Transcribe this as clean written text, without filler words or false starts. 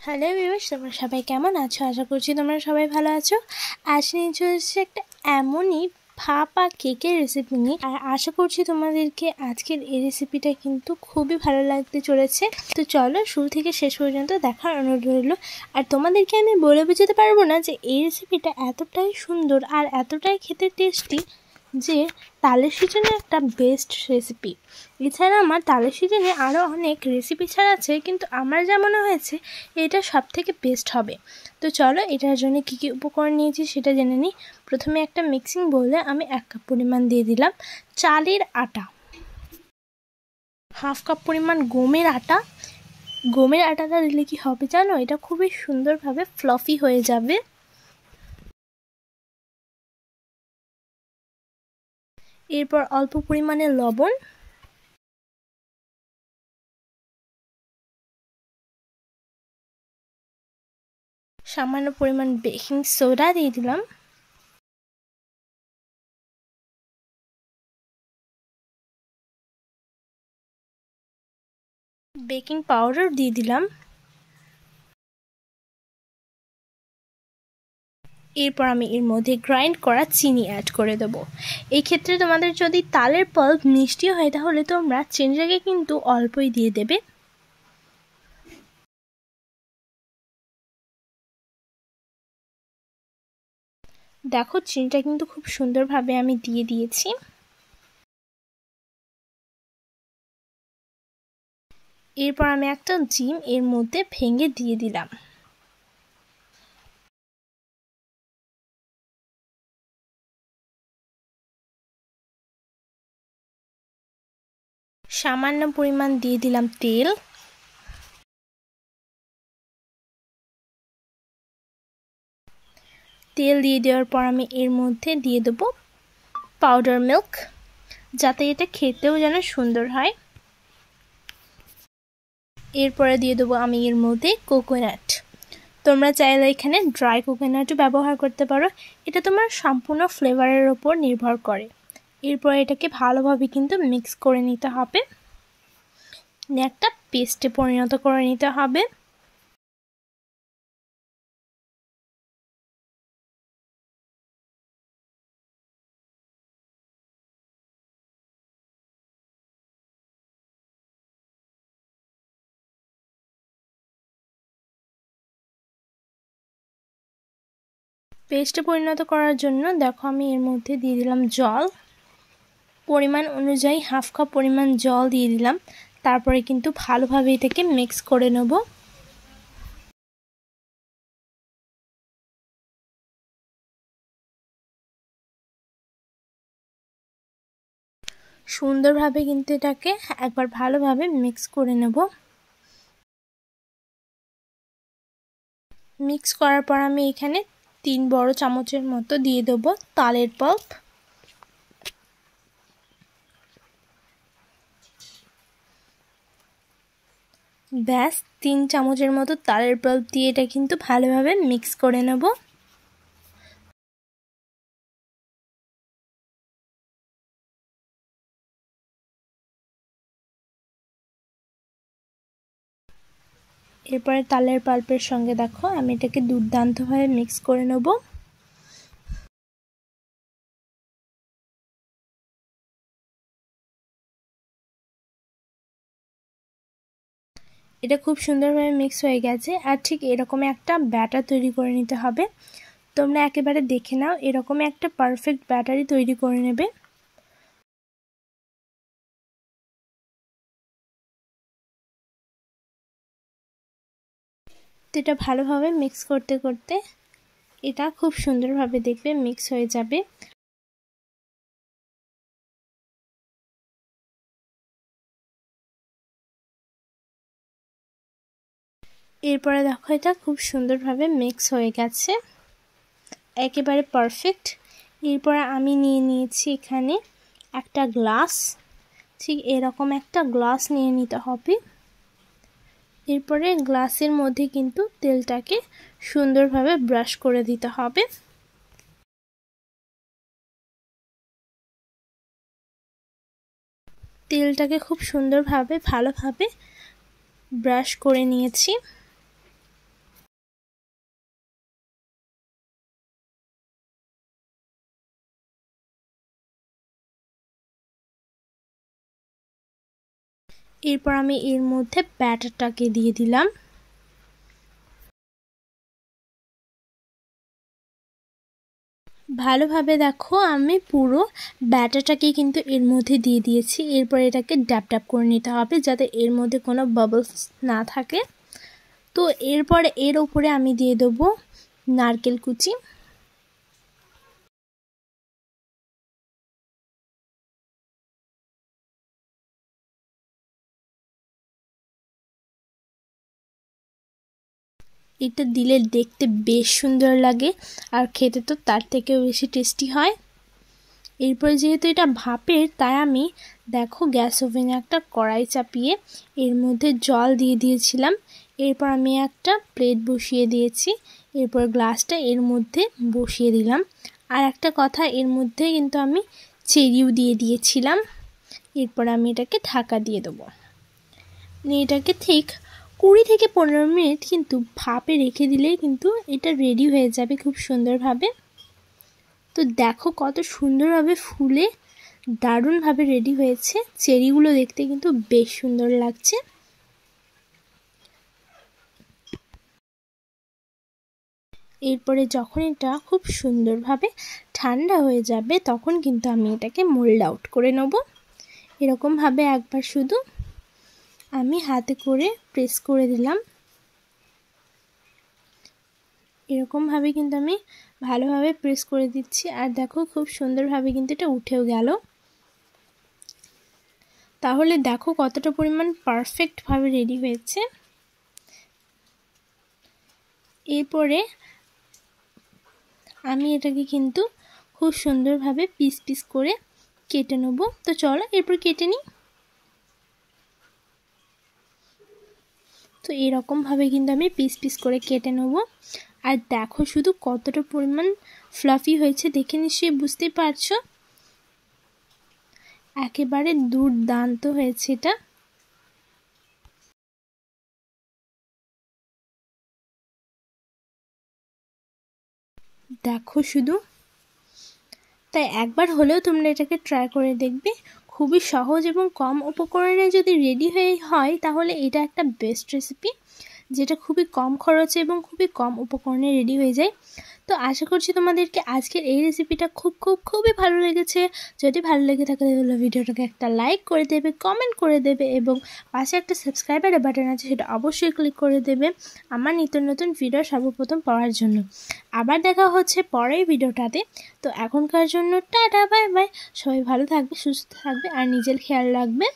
Hello viewers, তোমরা সবাই কেমন আছো? আশা করছি তোমরা সবাই ভালো আছো। আজ নিয়ে চলে এসেছি একটা এমনই ভাপা কেকের রেসিপি নিয়ে, আর আশা করছি তোমাদেরকে আজকের এই রেসিপিটা কিন্তু খুবই ভালো লাগতে চলেছে। তো চলো শুরু থেকে শেষ পর্যন্ত দেখার অনুরোধ রইল। আর তোমাদেরকে আমি বলে বোঝাতে পারবো না যে এই রেসিপিটা এতটাই সুন্দর আর এতটাই খেতে টেস্টি যে তালের সিজনে একটা বেস্ট রেসিপি। এছাড়া আমার তালের সিজনে আরও অনেক রেসিপি ছাড়া আছে, কিন্তু আমার যা মনে হয়েছে এটা সব থেকে বেস্ট হবে। তো চলো এটার জন্য কী কী উপকরণ নিয়েছি সেটা জেনে নিই। প্রথমে একটা মিক্সিং বোলে আমি 1 কাপ পরিমাণ দিয়ে দিলাম চালের আটা, 1/2 কাপ পরিমাণ গমের আটা। গমের আটাটা দিলে কি হবে জানো, এটা খুবই সুন্দরভাবে ফ্লফি হয়ে যাবে। এরপর অল্প পরিমাণে লবণ, সামান্য পরিমাণ বেকিং সোডা দিয়ে দিলাম, বেকিং পাউডার দিয়ে দিলাম। এরপর আমি এর মধ্যে গ্রাইন্ড করা চিনি অ্যাড করে দেবো। এই ক্ষেত্রে তোমাদের যদি তালের পাল্প মিষ্টি হয় তাহলে তোমরা চিনিটাকে কিন্তু অল্পই দিয়ে দেবে। দেখো চিনিটা কিন্তু খুব সুন্দরভাবে আমি দিয়ে দিয়েছি। এরপর আমি একটা ডিম এর মধ্যে ভেঙে দিয়ে দিলাম। সামান্য পরিমাণ দিয়ে দিলাম তেল। তেল দিয়ে দেওয়ার পর আমি এর মধ্যে দিয়ে দেবো পাউডার মিল্ক, যাতে এটা খেতেও যেন সুন্দর হয়। এরপরে দিয়ে দেবো আমি এর মধ্যে কোকোনাট। তোমরা চাইলে এখানে ড্রাই কোকোনাটও ব্যবহার করতে পারো, এটা তোমার সম্পূর্ণ ফ্লেভারের ওপর নির্ভর করে। এরপর এটাকে ভালোভাবে কিন্তু মিক্স করে নিতে হবে, একটা পেস্টে পরিণত করে নিতে হবে। পেস্টে পরিণত করার জন্য দেখো আমি এর মধ্যে দিয়ে দিলাম জল, পরিমাণ অনুযায়ী 1/2 কাপ পরিমাণ জল দিয়ে দিলাম। তারপরে কিন্তু ভালোভাবে এটাকে মিক্স করে নেব। সুন্দরভাবে কিন্তু এটাকে একবার ভালোভাবে মিক্স করে নেব। মিক্স করার পর আমি এখানে 3 বড় চামচের মতো দিয়ে দেবো তালের পাল্প। ব্যাস 3 চামচের মতো তালের পাল্প দিয়ে এটা কিন্তু ভালোভাবে মিক্স করে নেব। এরপরে তালের পাল্পের সঙ্গে দেখো আমি এটাকে দুর্দান্তভাবে মিক্স করে নেব। এটা খুব সুন্দরভাবে মিক্স হয়ে গেছে, আর ঠিক এরকম একটা ব্যাটার তৈরি করে নিতে হবে। তোমরা একেবারে দেখে নাও, এরকম একটা পারফেক্ট ব্যাটারি তৈরি করে নেবে। তো এটা ভালোভাবে মিক্স করতে করতে এটা খুব সুন্দরভাবে দেখবে মিক্স হয়ে যাবে। এরপরে দেখো এটা খুব সুন্দরভাবে মিক্স হয়ে গেছে, একেবারে পারফেক্ট। এরপরে আমি নিয়ে নিয়েছি এখানে একটা গ্লাস, ঠিক এরকম একটা গ্লাস নিয়ে নিতে হবে। এরপরে গ্লাসের মধ্যে কিন্তু তেলটাকে সুন্দরভাবে ব্রাশ করে দিতে হবে। তেলটাকে খুব সুন্দরভাবে ভালোভাবে ব্রাশ করে নিয়েছি। এরপর আমি এর মধ্যে ব্যাটারটাকে দিয়ে দিলাম। ভালোভাবে দেখো আমি পুরো ব্যাটারটাকে কিন্তু এর মধ্যে দিয়ে দিয়েছি। এরপর এটাকে ড্যাপ ড্যাপ করে নিতে হবে যাতে এর মধ্যে কোনো বাবলস না থাকে। তো এরপরে এর উপরে আমি দিয়ে দেবো নারকেল কুচি। এটা দিলে দেখতে বেশ সুন্দর লাগে আর খেতে তো তার থেকেও বেশি টেস্টি হয়। এরপরে যেহেতু এটা ভাপের তাই আমি দেখো গ্যাস ওভেনে একটা কড়াই চাপিয়ে এর মধ্যে জল দিয়ে দিয়েছিলাম। এরপর আমি একটা প্লেট বসিয়ে দিয়েছি। এরপর গ্লাসটা এর মধ্যে বসিয়ে দিলাম। আর একটা কথা, এর মধ্যে কিন্তু আমি চেরিও দিয়ে দিয়েছিলাম। এরপর আমি এটাকে ঢাকা দিয়ে দেবো। এটাকে ঠিক 20 থেকে 15 মিনিট কিন্তু ভাপে রেখে দিলেই কিন্তু এটা রেডি হয়ে যাবে খুব সুন্দরভাবে। তো দেখো কত সুন্দরভাবে ফুলে দারুণভাবে রেডি হয়েছে। চেরিগুলো দেখতে কিন্তু বেশ সুন্দর লাগছে। এরপরে যখন এটা খুব সুন্দরভাবে ঠান্ডা হয়ে যাবে তখন কিন্তু আমি এটাকে মোল্ড আউট করে নেব। এরকমভাবে একবার শুধু আমি হাতে করে প্রেস করে দিলাম। এরকমভাবে কিন্তু আমি ভালোভাবে প্রেস করে দিচ্ছি আর দেখো খুব সুন্দরভাবে কিন্তু এটা উঠেও গেল। তাহলে দেখো কতটা পরিমাণ পারফেক্টভাবে রেডি হয়েছে। এরপরে আমি এটাকে কিন্তু খুব সুন্দরভাবে পিস পিস করে কেটে নেব। তো চলো এরপর কেটে নিই। তো এরকমভাবে কিন্তু আমি পিস পিস করে কেটে নেব। আর দেখো শুধু কতটা পরিমাণ ফ্লাফি হয়েছে দেখে নিশ্চয়ই বুঝতেই পারছো। একেবারে দুর্দান্ত হয়েছে এটা। দেখো শুধু, তাই একবার হলেও তোমরা এটাকে ট্রাই করে দেখবে। খুবই সহজ এবং কম উপকরণে যদি রেডি হয় তাহলে এটা একটা বেস্ট রেসিপি যেটা খুবই কম খরচে এবং খুবই কম উপকরণে রেডি হয়ে যায়। তো আশা করছি তোমাদেরকে আজকের এই রেসিপিটা খুবই ভালো লেগেছে। যদি ভালো লেগে থাকে তাহলে ভিডিওটাকে একটা লাইক করে দেবে, কমেন্ট করে দেবে এবং পাশে একটা সাবস্ক্রাইবারের বাটন আছে সেটা অবশ্যই ক্লিক করে দেবে আমার নিত্য নতুন ভিডিও সর্বপ্রথম পাওয়ার জন্য। আবার দেখা হচ্ছে পরের ভিডিওটাতে। তো এখনকার জন্য টাটা বাই বাই। সবাই ভালো থাকবে, সুস্থ থাকবে আর নিজের খেয়াল রাখবে।